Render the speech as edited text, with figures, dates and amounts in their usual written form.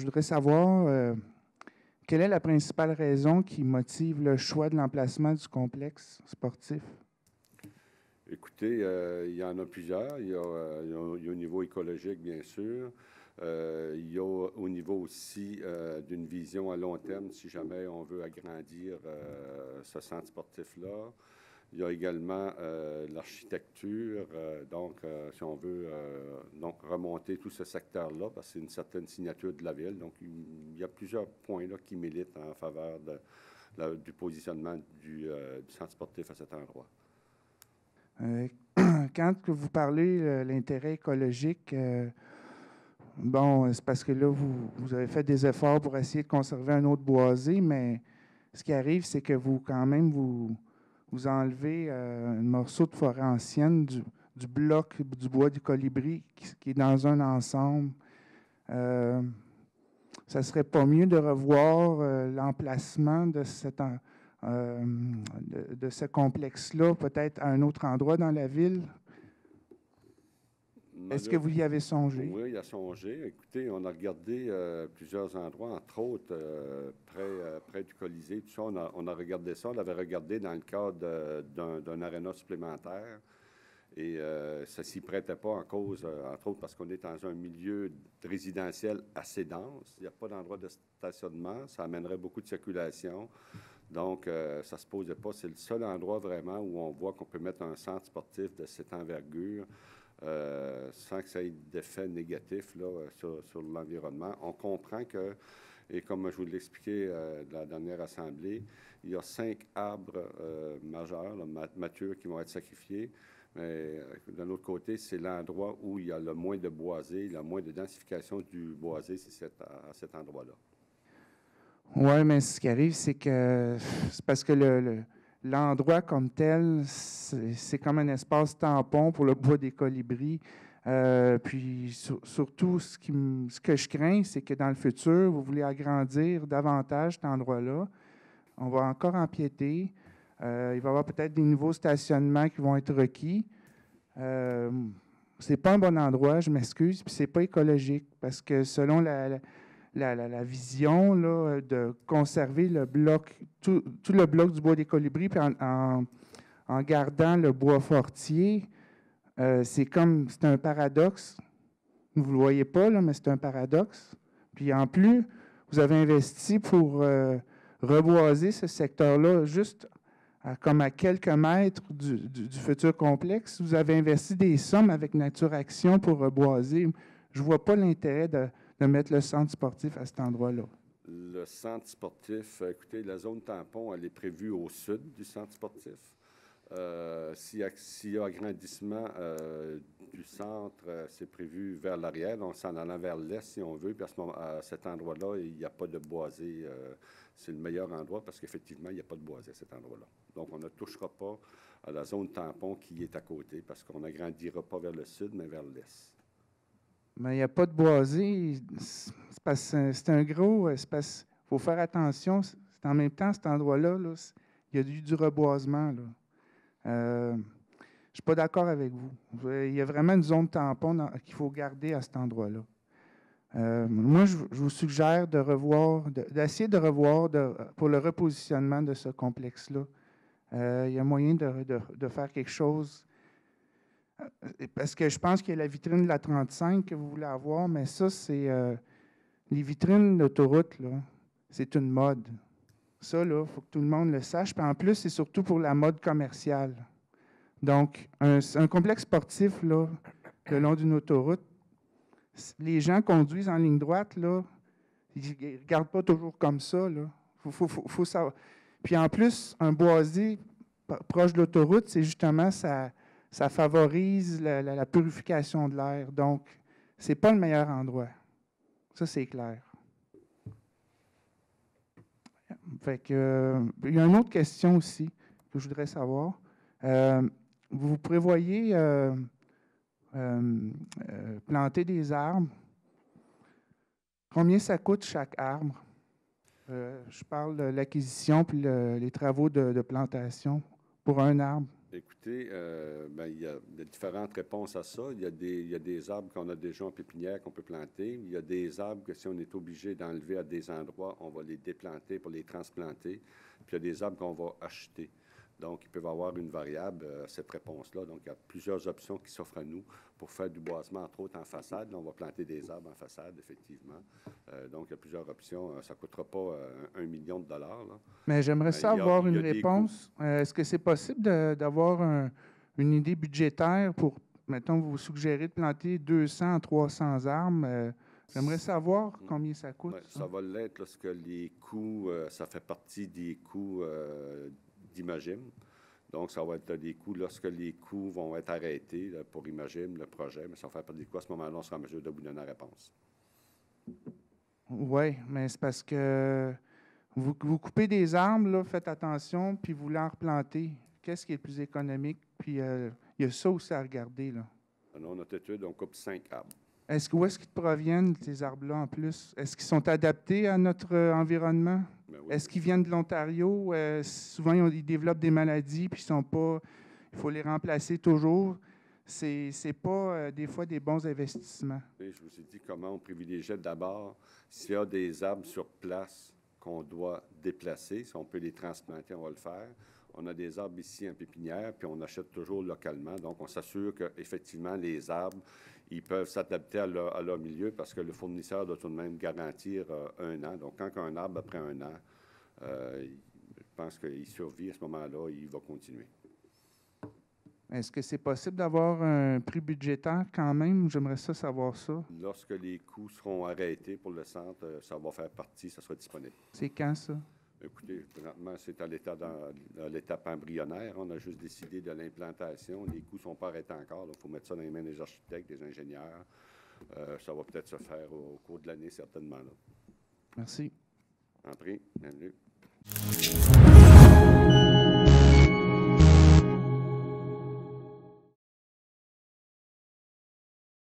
voudrais savoir quelle est la principale raison qui motive le choix de l'emplacement du complexe sportif? Écoutez, il y en a plusieurs. Il y a au niveau écologique, bien sûr. Il y a au niveau aussi d'une vision à long terme, si jamais on veut agrandir ce centre sportif-là. Il y a également l'architecture, donc si on veut donc remonter tout ce secteur-là, parce que c'est une certaine signature de la ville. Donc, il y a plusieurs points là qui militent en faveur du positionnement du centre sportif à cet endroit. Quand vous parlez de l'intérêt écologique, bon, c'est parce que là, vous avez fait des efforts pour essayer de conserver un autre boisé, mais ce qui arrive, c'est que vous enlevez un morceau de forêt ancienne du bloc du bois du colibri qui est dans un ensemble. Ça ne serait pas mieux de revoir l'emplacement de ce complexe-là, peut-être à un autre endroit dans la ville? Est-ce que vous y avez songé? Oui, il y a songé. Écoutez, on a regardé plusieurs endroits, entre autres près du Colisée. Tout ça, on a regardé ça. On l'avait regardé dans le cadre d'un aréna supplémentaire. Et ça ne s'y prêtait pas en cause, entre autres parce qu'on est dans un milieu résidentiel assez dense. Il n'y a pas d'endroit de stationnement. Ça amènerait beaucoup de circulation. Donc, ça ne se posait pas. C'est le seul endroit vraiment où on voit qu'on peut mettre un centre sportif de cette envergure sans que ça ait d'effet négatif là, sur l'environnement. On comprend que, et comme je vous l'ai expliqué de la dernière assemblée, il y a 5 arbres majeurs, là, matures, qui vont être sacrifiés. Mais d'un autre côté, c'est l'endroit où il y a le moins de boisé, le moins de densification du boisé, c'est à cet endroit-là. Oui, mais ce qui arrive, c'est parce que l'endroit comme tel, c'est comme un espace tampon pour le bois des colibris. Puis surtout, ce que je crains, c'est que dans le futur, vous voulez agrandir davantage cet endroit-là. On va encore empiéter. Il va y avoir peut-être des nouveaux stationnements qui vont être requis. C'est pas un bon endroit, je m'excuse, puis c'est pas écologique, parce que selon la vision là, de conserver le bloc, tout le bloc du bois des colibris, puis en gardant le bois fortier, c'est un paradoxe. Vous ne le voyez pas, là, mais c'est un paradoxe. Puis en plus, vous avez investi pour reboiser ce secteur-là juste comme à quelques mètres du futur complexe. Vous avez investi des sommes avec Nature Action pour reboiser. Je ne vois pas l'intérêt de mettre le centre sportif à cet endroit-là. Le centre sportif, écoutez, la zone tampon, elle est prévue au sud du centre sportif. S'il y a agrandissement du centre, c'est prévu vers l'arrière, donc c'est en allant vers l'est si on veut. Puis à cet endroit-là, il n'y a pas de boisé. C'est le meilleur endroit parce qu'effectivement, il n'y a pas de boisé à cet endroit-là. Donc, on ne touchera pas à la zone tampon qui est à côté parce qu'on n'agrandira pas vers le sud, mais vers l'est. Mais il n'y a pas de boisé. C'est un gros. Il faut faire attention. En même temps, cet endroit-là, là, il y a du reboisement. Là. Je ne suis pas d'accord avec vous. Il y a vraiment une zone tampon qu'il faut garder à cet endroit-là. Moi, je vous suggère d'essayer de revoir pour le repositionnement de ce complexe-là. Il y a moyen de faire quelque chose. Parce que je pense qu'il y a la vitrine de la 35 que vous voulez avoir, mais ça, c'est les vitrines d'autoroute, là, c'est une mode. Ça, là, il faut que tout le monde le sache. Puis en plus, c'est surtout pour la mode commerciale. Donc, un complexe sportif, là, le long d'une autoroute, les gens conduisent en ligne droite, là, ils ne regardent pas toujours comme ça, là. Faut savoir. Puis en plus, un boisé proche de l'autoroute, c'est justement ça favorise la purification de l'air. Donc, ce n'est pas le meilleur endroit. Ça, c'est clair. Fait que, il y a une autre question aussi que je voudrais savoir. Vous prévoyez planter des arbres. Combien ça coûte chaque arbre? Je parle de l'acquisition puis les travaux de plantation pour un arbre. Écoutez, il y a différentes réponses à ça. Il y a des arbres qu'on a déjà en pépinière qu'on peut planter. Il y a des arbres que si on est obligé d'enlever à des endroits, on va les déplanter pour les transplanter. Puis il y a des arbres qu'on va acheter. Donc, ils peuvent avoir une variable, cette réponse-là. Donc, il y a plusieurs options qui s'offrent à nous pour faire du boisement, entre autres en façade. Là, on va planter des arbres en façade, effectivement. Donc, il y a plusieurs options. Ça ne coûtera pas 1 million de dollars, là. Mais j'aimerais ça avoir il y une a des réponse. Est-ce que c'est possible d'avoir une idée budgétaire pour, mettons, vous suggérez de planter 200 à 300 arbres? J'aimerais savoir combien ça coûte. Ouais, Ça. ça va l'être lorsque les coûts, ça fait partie des coûts d'Imagine. Donc, ça va être des coûts lorsque les coûts vont être arrêtés là, pour Imagine, le projet. Mais ça va faire partie des coûts. À ce moment-là, on sera en mesure de vous donner la réponse. Oui, mais c'est parce que vous coupez des arbres, là, faites attention, puis vous les replantez. Qu'est-ce qui est le plus économique? Puis il y a ça aussi à regarder, là. Dans notre étude, on coupe 5 arbres. Où est-ce qu'ils proviennent, ces arbres-là, en plus? Est-ce qu'ils sont adaptés à notre environnement? Ben oui. Est-ce qu'ils viennent de l'Ontario? Souvent, ils développent des maladies, puis il faut les remplacer toujours. C'est pas, des fois, des bons investissements. Et je vous ai dit comment on privilégiait d'abord s'il y a des arbres sur place qu'on doit déplacer. Si on peut les transplanter, on va le faire. On a des arbres ici en pépinière, puis on achète toujours localement. Donc, on s'assure qu'effectivement, les arbres, ils peuvent s'adapter à leur milieu parce que le fournisseur doit tout de même garantir 1 an. Donc, quand un arbre, après 1 an, je pense qu'il survit à ce moment-là, il va continuer. Est-ce que c'est possible d'avoir un prix budgétaire quand même? J'aimerais ça savoir ça. Lorsque les coûts seront arrêtés pour le centre, ça va faire partie, ça sera disponible. C'est quand, ça? Écoutez, présentement, c'est à l'étape embryonnaire. On a juste décidé de l'implantation. Les coûts ne sont pas arrêtés encore. Il faut mettre ça dans les mains des architectes, des ingénieurs. Ça va peut-être se faire au cours de l'année, certainement. Là. Merci. En prie, bienvenue.